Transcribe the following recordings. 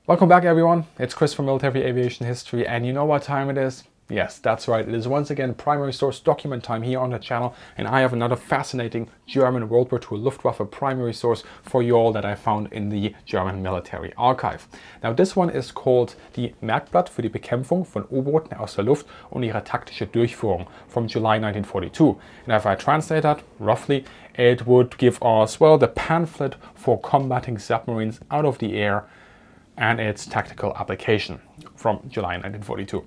Welcome back everyone, it's Chris from Military Aviation History, and you know what time it is? Yes, that's right, it is once again primary source document time here on the channel, and I have another fascinating German World War II Luftwaffe primary source for you all that I found in the German military archive. Now this one is called the Merkblatt für die Bekämpfung von U-Booten aus der Luft und ihre taktische Durchführung from July 1942. And if I translate that roughly, it would give us, well, the pamphlet for combating submarines out of the air and its tactical application from July 1942.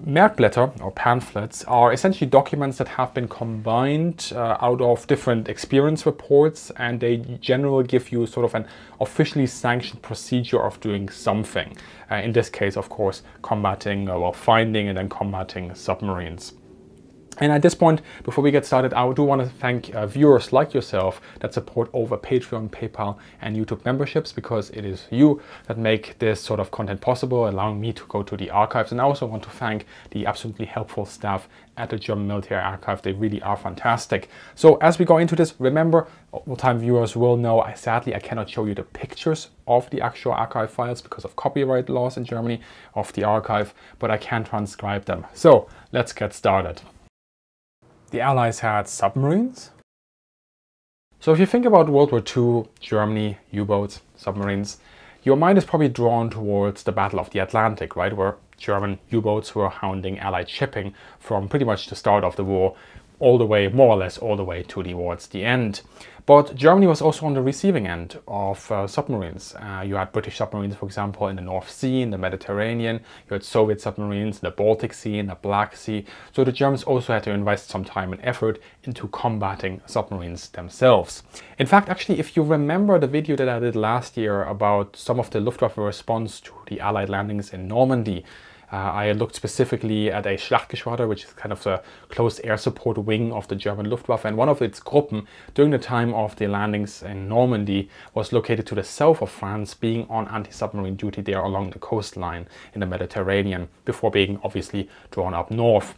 Merkblätter, or pamphlets, are essentially documents that have been combined out of different experience reports, and they generally give you sort of an officially sanctioned procedure of doing something. In this case, of course, combating, finding and then combating submarines. And at this point, before we get started, I do want to thank viewers like yourself that support over Patreon, PayPal and YouTube memberships, because it is you that make this sort of content possible, allowing me to go to the archives. And I also want to thank the absolutely helpful staff at the German Military Archive. They really are fantastic. So as we go into this, remember, old-time viewers will know, sadly I cannot show you the pictures of the actual archive files because of copyright laws in Germany of the archive, but I can transcribe them. So let's get started. The Allies had submarines. So if you think about World War II, Germany, U-boats, submarines, your mind is probably drawn towards the Battle of the Atlantic, right? Where German U-boats were hounding Allied shipping from pretty much the start of the war all the way, more or less all the way towards the end. But Germany was also on the receiving end of submarines. You had British submarines, for example, in the North Sea, in the Mediterranean. You had Soviet submarines in the Baltic Sea, in the Black Sea. So the Germans also had to invest some time and effort into combating submarines themselves. In fact, actually, if you remember the video that I did last year about some of the Luftwaffe response to the Allied landings in Normandy, I looked specifically at a Schlachtgeschwader, which is kind of the close air support wing of the German Luftwaffe, and one of its Gruppen during the time of the landings in Normandy was located to the south of France, being on anti-submarine duty there along the coastline in the Mediterranean, before being obviously drawn up north.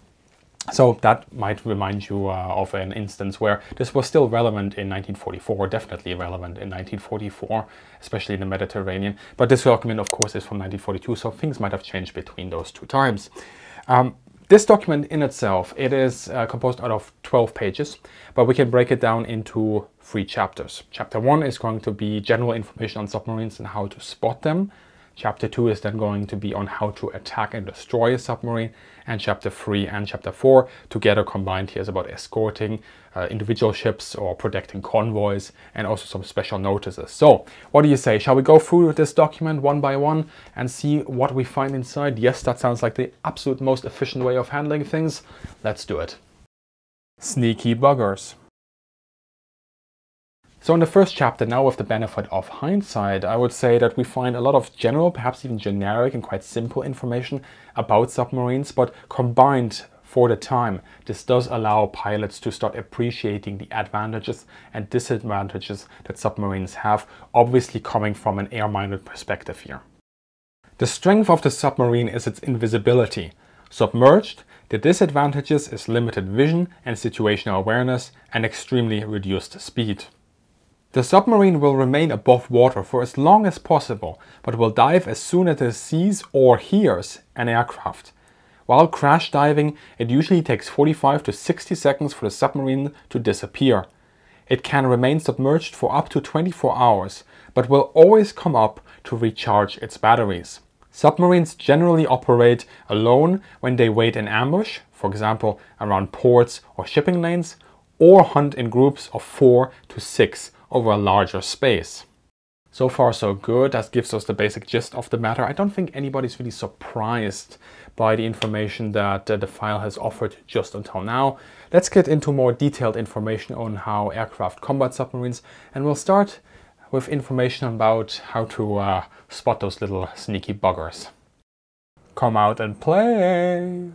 So that might remind you of an instance where this was still relevant in 1944, definitely relevant in 1944, especially in the Mediterranean. But this document, of course, is from 1942, so things might have changed between those two times. This document in itself, it is composed out of 12 pages, but we can break it down into 3 chapters. Chapter 1 is going to be general information on submarines and how to spot them. Chapter 2 is then going to be on how to attack and destroy a submarine, and Chapter 3 and Chapter 4 together combined here is about escorting individual ships or protecting convoys, and also some special notices. So what do you say? Shall we go through this document one by one and see what we find inside? Yes, that sounds like the absolute most efficient way of handling things. Let's do it. Sneaky buggers. So in the first chapter, now with the benefit of hindsight, I would say that we find a lot of general, perhaps even generic and quite simple information about submarines, but combined for the time, this does allow pilots to start appreciating the advantages and disadvantages that submarines have, obviously coming from an air-minded perspective here. The strength of the submarine is its invisibility. Submerged, the disadvantages is limited vision and situational awareness and extremely reduced speed. The submarine will remain above water for as long as possible, but will dive as soon as it sees or hears an aircraft. While crash diving, it usually takes 45 to 60 seconds for the submarine to disappear. It can remain submerged for up to 24 hours, but will always come up to recharge its batteries. Submarines generally operate alone when they wait in ambush, for example around ports or shipping lanes, or hunt in groups of 4 to 6 over a larger space. So far so good, that gives us the basic gist of the matter. I don't think anybody's really surprised by the information that the file has offered just until now. Let's get into more detailed information on how aircraft combat submarines, and we'll start with information about how to spot those little sneaky buggers. Come out and play!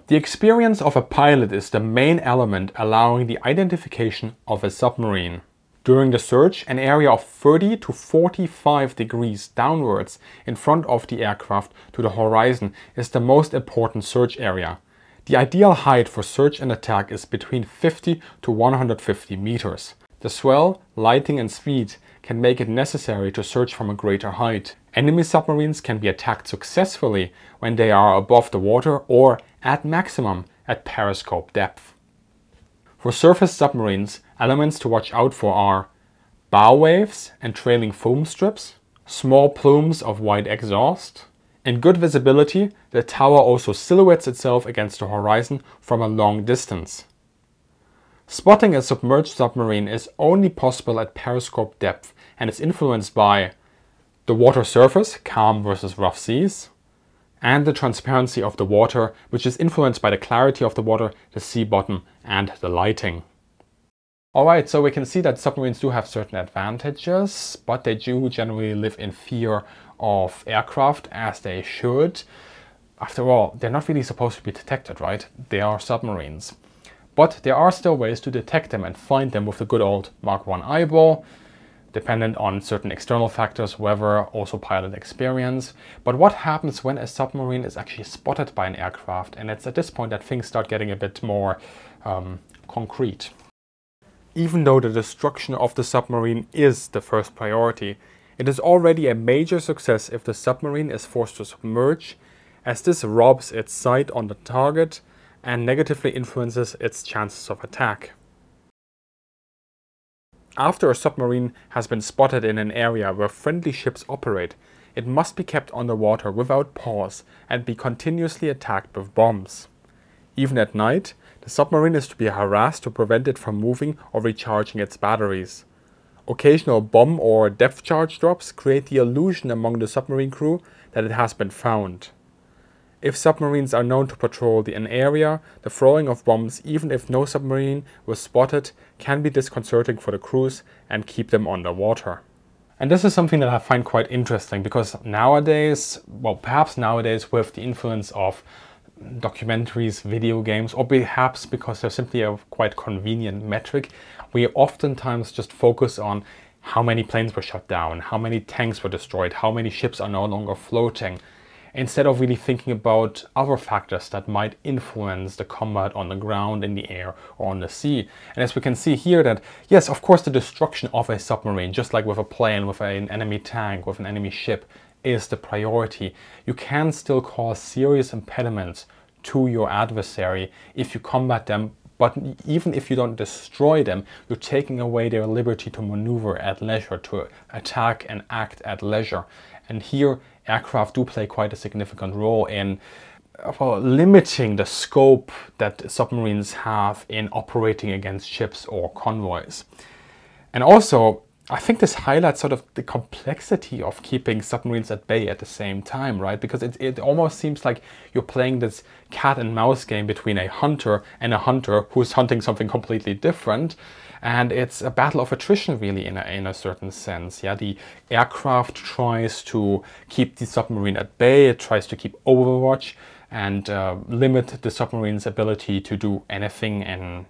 The experience of a pilot is the main element allowing the identification of a submarine. During the search, an area of 30 to 45 degrees downwards in front of the aircraft to the horizon is the most important search area. The ideal height for search and attack is between 50 to 150 meters. The swell, lighting and speed can make it necessary to search from a greater height. Enemy submarines can be attacked successfully when they are above the water or, at maximum, at periscope depth. For surface submarines, elements to watch out for are bow waves and trailing foam strips, small plumes of white exhaust. In good visibility, the tower also silhouettes itself against the horizon from a long distance. Spotting a submerged submarine is only possible at periscope depth and is influenced by the water surface, calm versus rough seas, and the transparency of the water, which is influenced by the clarity of the water, the sea bottom, and the lighting. Alright, so we can see that submarines do have certain advantages, but they do generally live in fear of aircraft, as they should. After all, they're not really supposed to be detected, right? They are submarines. But there are still ways to detect them and find them with the good old Mark I eyeball, dependent on certain external factors, weather, also pilot experience. But what happens when a submarine is actually spotted by an aircraft? And it's at this point that things start getting a bit more concrete. Even though the destruction of the submarine is the first priority, it is already a major success if the submarine is forced to submerge, as this robs its sight on the target and negatively influences its chances of attack. After a submarine has been spotted in an area where friendly ships operate, it must be kept underwater without pause and be continuously attacked with bombs. Even at night, the submarine is to be harassed to prevent it from moving or recharging its batteries. Occasional bomb or depth charge drops create the illusion among the submarine crew that it has been found. If submarines are known to patrol an area, the throwing of bombs, even if no submarine was spotted, can be disconcerting for the crews and keep them underwater. And this is something that I find quite interesting, because nowadays, well, perhaps nowadays with the influence of documentaries, video games, or perhaps because they're simply a quite convenient metric, we oftentimes just focus on how many planes were shot down, how many tanks were destroyed, how many ships are no longer floating, instead of really thinking about other factors that might influence the combat on the ground, in the air, or on the sea. And as we can see here that, yes, of course the destruction of a submarine, just like with a plane, with an enemy tank, with an enemy ship, is the priority. You can still cause serious impediments to your adversary if you combat them, but even if you don't destroy them, you're taking away their liberty to maneuver at leisure, to attack and act at leisure. And here, aircraft do play quite a significant role in limiting the scope that submarines have in operating against ships or convoys. And also, I think this highlights sort of the complexity of keeping submarines at bay at the same time, right? Because it almost seems like you're playing this cat and mouse game between a hunter and a hunter who's hunting something completely different. And it's a battle of attrition, really, in a certain sense. Yeah, the aircraft tries to keep the submarine at bay, it tries to keep overwatch and limit the submarine's ability to do anything in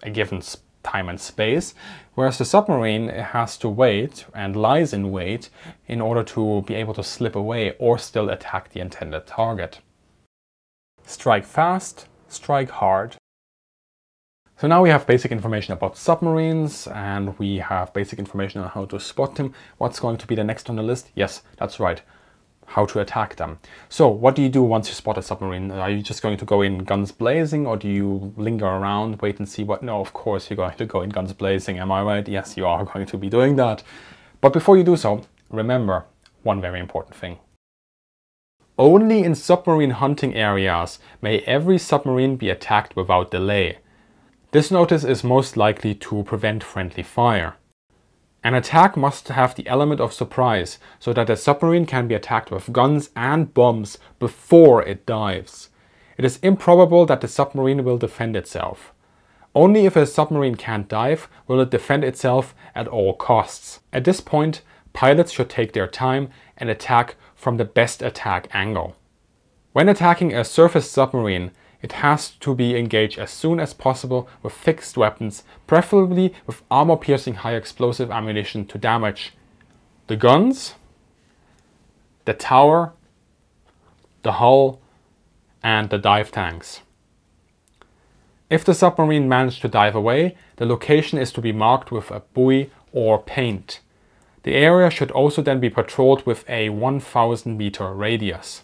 a given time and space, whereas the submarine has to wait and lies in wait in order to be able to slip away or still attack the intended target. Strike fast, strike hard. So now we have basic information about submarines, and we have basic information on how to spot them. What's going to be the next on the list? Yes, that's right. How to attack them. So what do you do once you spot a submarine? Are you just going to go in guns blazing, or do you linger around, wait and see what? No, of course you're going to go in guns blazing. Am I right? Yes, you are going to be doing that. But before you do so, remember one very important thing. Only in submarine hunting areas may every submarine be attacked without delay. This notice is most likely to prevent friendly fire. An attack must have the element of surprise, so that a submarine can be attacked with guns and bombs before it dives. It is improbable that the submarine will defend itself. Only if a submarine can't dive will it defend itself at all costs. At this point, pilots should take their time and attack from the best attack angle. When attacking a surface submarine, it has to be engaged as soon as possible with fixed weapons, preferably with armor-piercing high explosive ammunition to damage the guns, the tower, the hull, and the dive tanks. If the submarine managed to dive away, the location is to be marked with a buoy or paint. The area should also then be patrolled with a 1000 meter radius.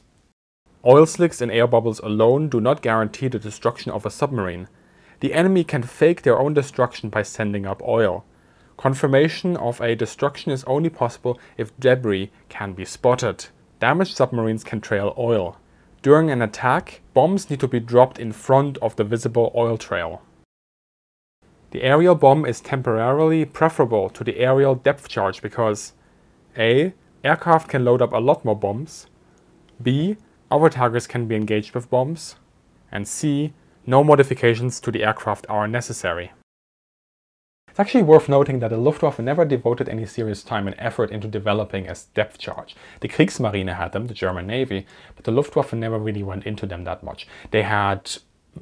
Oil slicks and air bubbles alone do not guarantee the destruction of a submarine. The enemy can fake their own destruction by sending up oil. Confirmation of a destruction is only possible if debris can be spotted. Damaged submarines can trail oil. During an attack, bombs need to be dropped in front of the visible oil trail. The aerial bomb is temporarily preferable to the aerial depth charge because A. Aircraft can load up a lot more bombs, B. Other targets can be engaged with bombs, and C. No modifications to the aircraft are necessary. It's actually worth noting that the Luftwaffe never devoted any serious time and effort into developing a depth charge. The Kriegsmarine had them, the German Navy, but the Luftwaffe never really went into them that much. They had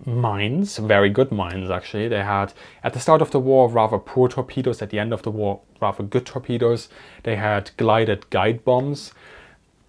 mines, very good mines actually. They had, at the start of the war, rather poor torpedoes. At the end of the war, rather good torpedoes. They had glided guide bombs,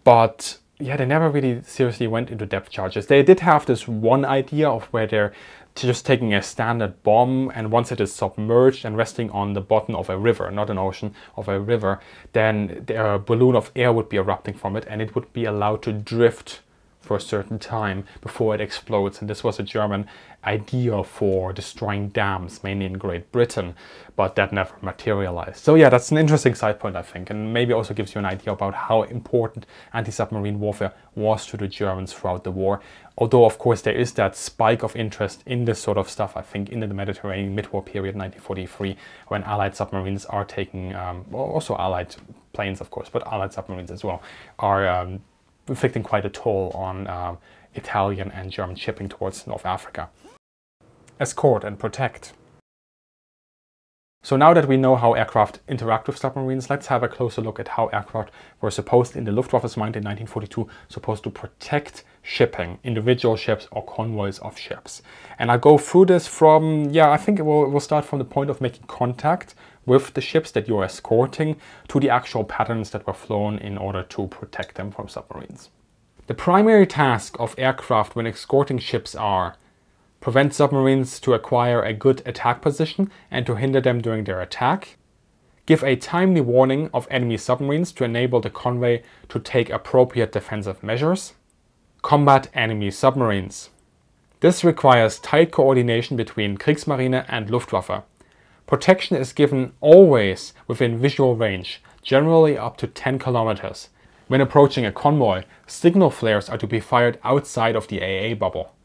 but yeah, they never really seriously went into depth charges. They did have this one idea of where they're just taking a standard bomb, and once it is submerged and resting on the bottom of a river, not an ocean, of a river, then a balloon of air would be erupting from it and it would be allowed to drift for a certain time before it explodes. And this was a German idea for destroying dams, mainly in Great Britain, but that never materialized. So yeah, that's an interesting side point, I think, and maybe also gives you an idea about how important anti-submarine warfare was to the Germans throughout the war. Although, of course, there is that spike of interest in this sort of stuff, I think, in the Mediterranean mid-war period, 1943, when Allied submarines are taking, also Allied planes, of course, but Allied submarines as well, are inflicting quite a toll on Italian and German shipping towards North Africa. Escort and protect. So now that we know how aircraft interact with submarines, let's have a closer look at how aircraft were supposed, in the Luftwaffe's mind in 1942, supposed to protect shipping, individual ships or convoys of ships. And I'll go through this from, I think we'll start from the point of making contact with the ships that you're escorting to the actual patterns that were flown in order to protect them from submarines. The primary task of aircraft when escorting ships are prevent submarines to acquire a good attack position and to hinder them during their attack, give a timely warning of enemy submarines to enable the convoy to take appropriate defensive measures, combat enemy submarines. This requires tight coordination between Kriegsmarine and Luftwaffe. Protection is given always within visual range, generally up to 10 kilometers. When approaching a convoy, signal flares are to be fired outside of the AA bubble.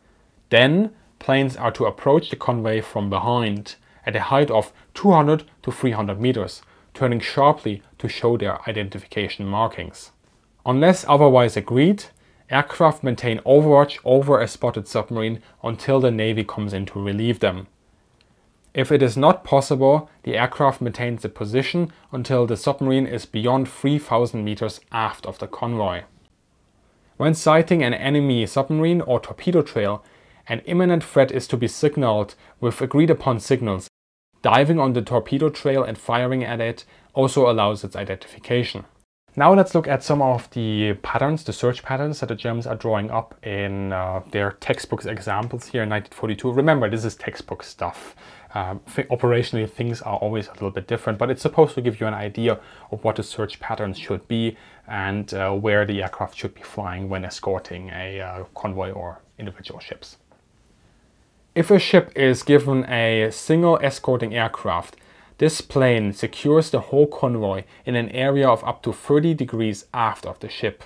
Then, planes are to approach the convoy from behind at a height of 200 to 300 meters, turning sharply to show their identification markings. Unless otherwise agreed, aircraft maintain overwatch over a spotted submarine until the Navy comes in to relieve them. If it is not possible, the aircraft maintains the position until the submarine is beyond 3000 meters aft of the convoy. When sighting an enemy submarine or torpedo trail, an imminent threat is to be signaled with agreed upon signals. Diving on the torpedo trail and firing at it also allows its identification. Now let's look at some of the patterns, the search patterns that the Germans are drawing up in their textbook examples here in 1942. Remember, this is textbook stuff. Operationally, things are always a little bit different, but it's supposed to give you an idea of what the search patterns should be and where the aircraft should be flying when escorting a convoy or individual ships. If a ship is given a single escorting aircraft, this plane secures the whole convoy in an area of up to 30 degrees aft of the ship.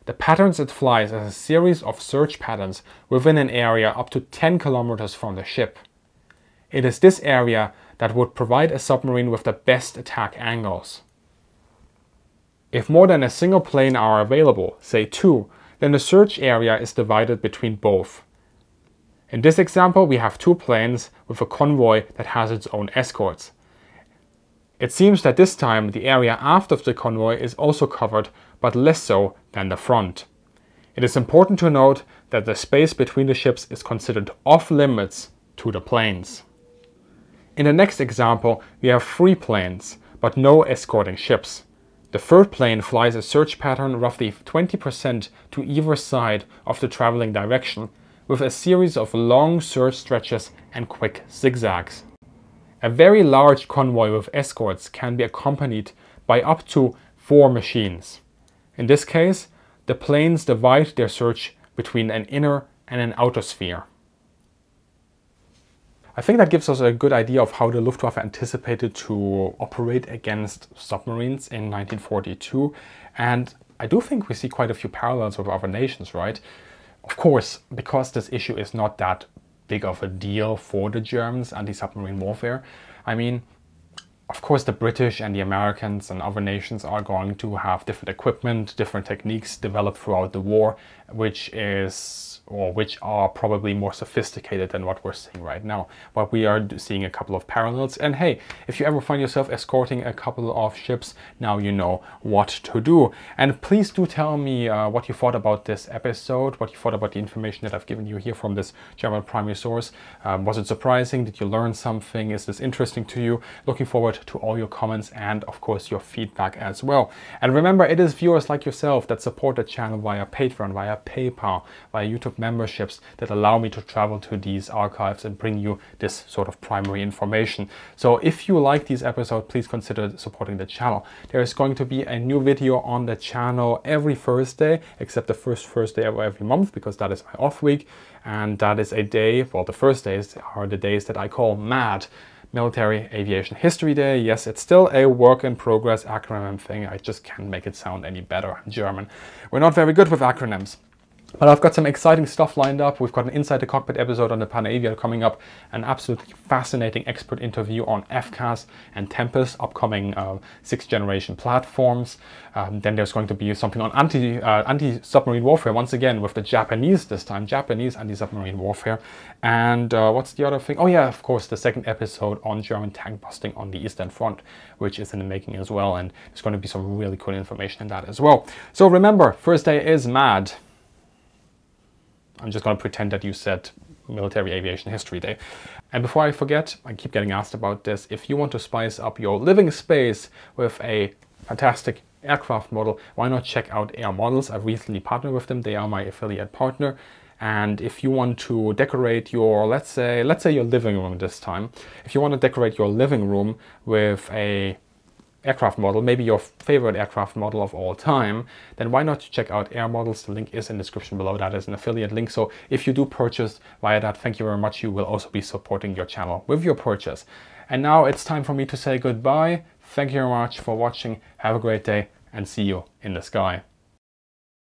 The patterns it flies as a series of search patterns within an area up to 10 kilometers from the ship. It is this area that would provide a submarine with the best attack angles. If more than a single plane are available, say 2, then the search area is divided between both. In this example, we have 2 planes with a convoy that has its own escorts. It seems that this time the area aft of the convoy is also covered, but less so than the front. It is important to note that the space between the ships is considered off limits to the planes. In the next example, we have 3 planes, but no escorting ships. The third plane flies a search pattern roughly 20% to either side of the traveling direction, with a series of long search stretches and quick zigzags. A very large convoy with escorts can be accompanied by up to 4 machines. In this case, the planes divide their search between an inner and an outer sphere. I think that gives us a good idea of how the Luftwaffe anticipated to operate against submarines in 1942, and I do think we see quite a few parallels with other nations, right? Of course, because this issue is not that big of a deal for the Germans, anti-submarine warfare, I mean, of course the British and the Americans and other nations are going to have different equipment, different techniques developed throughout the war, which are probably more sophisticated than what we're seeing right now. But we are seeing a couple of parallels, and hey, if you ever find yourself escorting a couple of ships, now you know what to do. And please do tell me what you thought about this episode, what you thought about the information that I've given you here from this German primary source. Was it surprising? Did you learn something? Is this interesting to you? Looking forward to all your comments and of course your feedback as well. And remember, it is viewers like yourself that support the channel via Patreon, via PayPal, via YouTube memberships that allow me to travel to these archives and bring you this sort of primary information. So if you like these episodes, please consider supporting the channel. There is going to be a new video on the channel every Thursday, except the first Thursday of every month, because that is my off week. And that is a day, well, the Thursdays are the days that I call MAD, Military Aviation History Day. Yes, it's still a work in progress acronym thing. I just can't make it sound any better in German. We're not very good with acronyms. But I've got some exciting stuff lined up. We've got an Inside the Cockpit episode on the Panavia coming up, an absolutely fascinating expert interview on FCAS and Tempest, upcoming 6th generation platforms. Then there's going to be something on anti-submarine warfare, once again with the Japanese this time, Japanese anti-submarine warfare. And what's the other thing? Oh yeah, of course, the 2nd episode on German tank busting on the Eastern Front, which is in the making as well. And there's going to be some really cool information in that as well. So remember, Thursday is MAD. I'm just going to pretend that you said Military Aviation History Day. And before I forget, I keep getting asked about this, if you want to spice up your living space with a fantastic aircraft model, why not check out Air Models? I've recently partnered with them. They are my affiliate partner. And if you want to decorate your, let's say your living room this time, if you want to decorate your living room with a aircraft model, maybe your favorite aircraft model of all time, then why not check out Air Models? The link is in the description below. That is an affiliate link. So if you do purchase via that, thank you very much. You will also be supporting your channel with your purchase. And now it's time for me to say goodbye. Thank you very much for watching. Have a great day and see you in the sky.